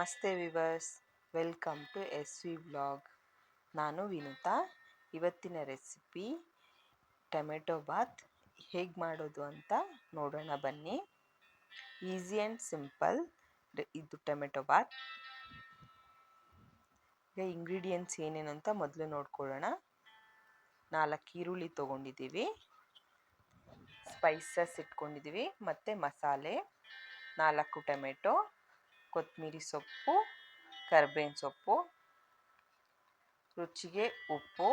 ನಮಸ್ತೆ viewers, welcome to SV ವ್ಲಾಗ್. ನಾನು ವಿನುತಾ. ಇವತ್ತಿನ ರೆಸಿಪಿ ಟೊಮೆಟೊ ಬಾತ್ ಹೇಗೆ ಮಾಡೋದು ಅಂತ ನೋಡೋಣ ಬನ್ನಿ. ಈಸಿ ಆ್ಯಂಡ್ ಸಿಂಪಲ್ ಇದು ಟೊಮೆಟೊ ಬಾತ್. ಈಗ ಇಂಗ್ರೀಡಿಯೆಂಟ್ಸ್ ಏನೇನು ಅಂತ ಮೊದಲು ನೋಡ್ಕೊಳ್ಳೋಣ. 4 ಈರುಳ್ಳಿ ತೊಗೊಂಡಿದ್ದೀವಿ, ಸ್ಪೈಸಸ್ ಇಟ್ಕೊಂಡಿದ್ದೀವಿ, ಮತ್ತು ಮಸಾಲೆ, 4 ಟೊಮೆಟೊ, ಕೊತ್ತಂಬರಿ ಸೊಪ್ಪು, ಕರಿಬೇವಿನ ಸೊಪ್ಪು, ರುಚಿಗೆ ಉಪ್ಪು,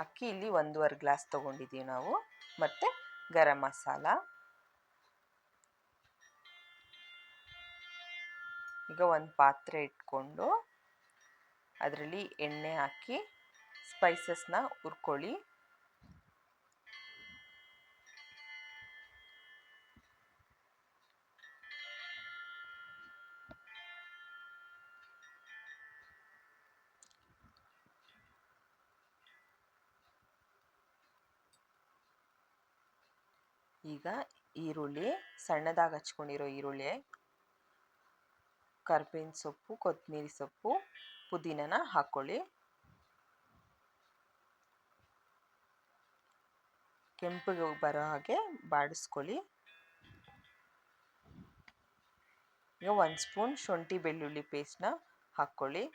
ಅಕ್ಕಿ ಇಲ್ಲಿ 1.5 ಗ್ಲಾಸ್ ತೊಗೊಂಡಿದ್ದೀವಿ ನಾವು, ಮತ್ತು ಗರಂ ಮಸಾಲ. ಈಗ ಒಂದು ಪಾತ್ರೆ ಇಟ್ಕೊಂಡು ಅದರಲ್ಲಿ ಎಣ್ಣೆ ಹಾಕಿ ಸ್ಪೈಸಸ್ನ ಹುರ್ಕೊಳ್ಳಿ. ಈಗ ಈರುಳ್ಳಿ, ಸಣ್ಣದಾಗಿ ಹಚ್ಕೊಂಡಿರೋ ಈರುಳ್ಳಿ, ಕರಿಬೇವಿನ ಸೊಪ್ಪು, ಕೊತ್ತಂಬರಿ ಸೊಪ್ಪು, ಪುದೀನನ ಹಾಕ್ಕೊಳ್ಳಿ. ಕೆಂಪಗೆ ಬರೋ ಹಾಗೆ ಬಾಡಿಸ್ಕೊಳ್ಳಿ. ಈಗ 1 ಸ್ಪೂನ್ ಶುಂಠಿ ಬೆಳ್ಳುಳ್ಳಿ ಪೇಸ್ಟ್ನ ಹಾಕ್ಕೊಳ್ಳಿ.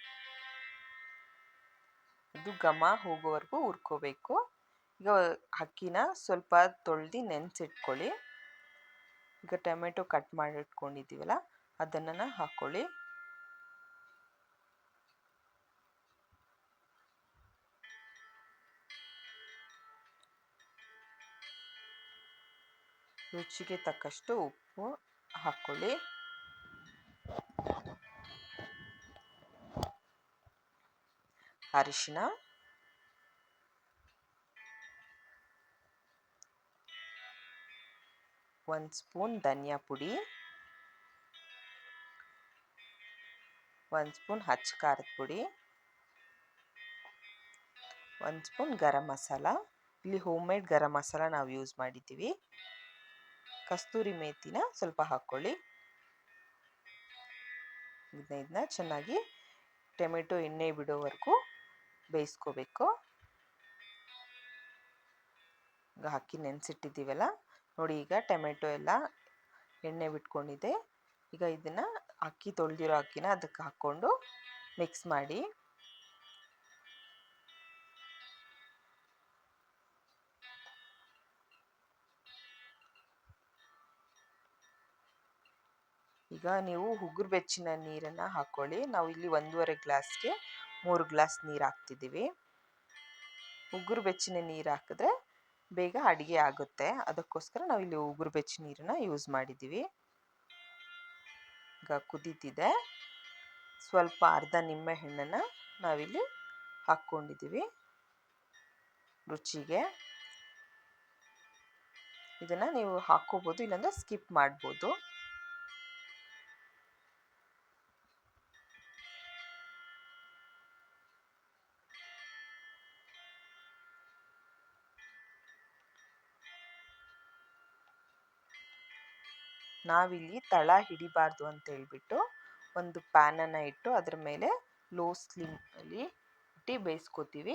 ಇದು ಘಮ ಹೋಗೋವರೆಗೂ ಹುರ್ಕೋಬೇಕು. ಈಗ ಅಕ್ಕಿನ ಸ್ವಲ್ಪ ತೊಳೆದು ನೆನೆಸಿಟ್ಕೊಳ್ಳಿ. ಈಗ ಟೊಮೆಟೊ ಕಟ್ ಮಾಡಿ ಇಟ್ಕೊಂಡಿದ್ದೀವಲ್ಲ ಅದನ್ನು ಹಾಕ್ಕೊಳ್ಳಿ. ರುಚಿಗೆ ತಕ್ಕಷ್ಟು ಉಪ್ಪು ಹಾಕ್ಕೊಳ್ಳಿ. ಅರಿಶಿನ, 1 ಸ್ಪೂನ್ ಧನಿಯಾ ಪುಡಿ, 1 ಸ್ಪೂನ್ ಹಚ್ಚ ಖಾರದ ಪುಡಿ, 1 ಸ್ಪೂನ್ ಗರಂ ಮಸಾಲ. ಇಲ್ಲಿ ಹೋಮ್ ಮೇಡ್ ಗರಂ ಮಸಾಲ ನಾವು ಯೂಸ್ ಮಾಡಿದ್ದೀವಿ. ಕಸ್ತೂರಿ ಮೇಥಿನ ಸ್ವಲ್ಪ ಹಾಕ್ಕೊಳ್ಳಿ. ಇದನ್ನ ಚೆನ್ನಾಗಿ ಟೊಮೆಟೊ ಎಣ್ಣೆ ಬಿಡೋವರೆಗೂ ಬೇಯಿಸ್ಕೋಬೇಕು. ಈಗ ಅಕ್ಕಿ ನೆನೆಸಿಟ್ಟಿದ್ದೀವಲ್ಲ ನೋಡಿ, ಈಗ ಟೊಮೆಟೊ ಎಲ್ಲ ಎಣ್ಣೆ ಬಿಟ್ಕೊಂಡಿದೆ. ಈಗ ಇದನ್ನು ಅಕ್ಕಿ ತೊಳೆದಿರೋ ಅಕ್ಕಿನ ಅದಕ್ಕೆ ಹಾಕ್ಕೊಂಡು ಮಿಕ್ಸ್ ಮಾಡಿ. ಈಗ ನೀವು ಉಗುರು ಬೆಚ್ಚಗಿನ ನೀರನ್ನು ಹಾಕ್ಕೊಳ್ಳಿ. ನಾವು ಇಲ್ಲಿ 1.5 ಗ್ಲಾಸ್ಗೆ 3 ಗ್ಲಾಸ್ ನೀರು ಹಾಕ್ತಿದ್ದೀವಿ. ಉಗುರು ಬೆಚ್ಚಗಿನ ನೀರು ಹಾಕಿದ್ರೆ ಬೇಗ ಅಡುಗೆ ಆಗುತ್ತೆ, ಅದಕ್ಕೋಸ್ಕರ ನಾವು ಇಲ್ಲಿ ಉಗುರು ಬೆಚ್ಚ ನೀರನ್ನು ಯೂಸ್ ಮಾಡಿದ್ದೀವಿ. ಈಗ ಕುದೀತಿದೆ. ಸ್ವಲ್ಪ ಅರ್ಧ ನಿಂಬೆ ಹಣ್ಣನ್ನು ನಾವಿಲ್ಲಿ ಹಾಕ್ಕೊಂಡಿದ್ದೀವಿ ರುಚಿಗೆ. ಇದನ್ನು ನೀವು ಹಾಕ್ಕೋಬೋದು, ಇಲ್ಲಾಂದರೆ ಸ್ಕಿಪ್ ಮಾಡ್ಬೋದು. ನಾವಿಲ್ಲಿ ತಳ ಹಿಡಿಬಾರ್ದು ಅಂತ ಹೇಳ್ಬಿಟ್ಟು ಒಂದು ಪ್ಯಾನನ್ನು ಇಟ್ಟು ಅದರ ಮೇಲೆ ಲೋ ಸ್ಲಿಮ್ಮಲ್ಲಿ ಇಟ್ಟು ಬೇಯಿಸ್ಕೋತೀವಿ.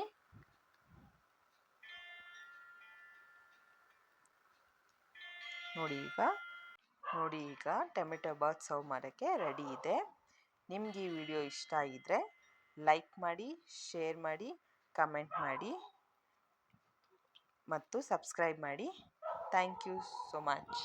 ನೋಡಿ ಈಗ ಟೊಮೆಟೊ ಬಾತ್ ಸರ್ವ್ ಮಾಡೋಕ್ಕೆ ರೆಡಿ ಇದೆ. ನಿಮಗೆ ಈ ವಿಡಿಯೋ ಇಷ್ಟ ಆಗಿದ್ರೆ ಲೈಕ್ ಮಾಡಿ, ಶೇರ್ ಮಾಡಿ, ಕಮೆಂಟ್ ಮಾಡಿ ಮತ್ತು ಸಬ್ಸ್ಕ್ರೈಬ್ ಮಾಡಿ. Thank you so much.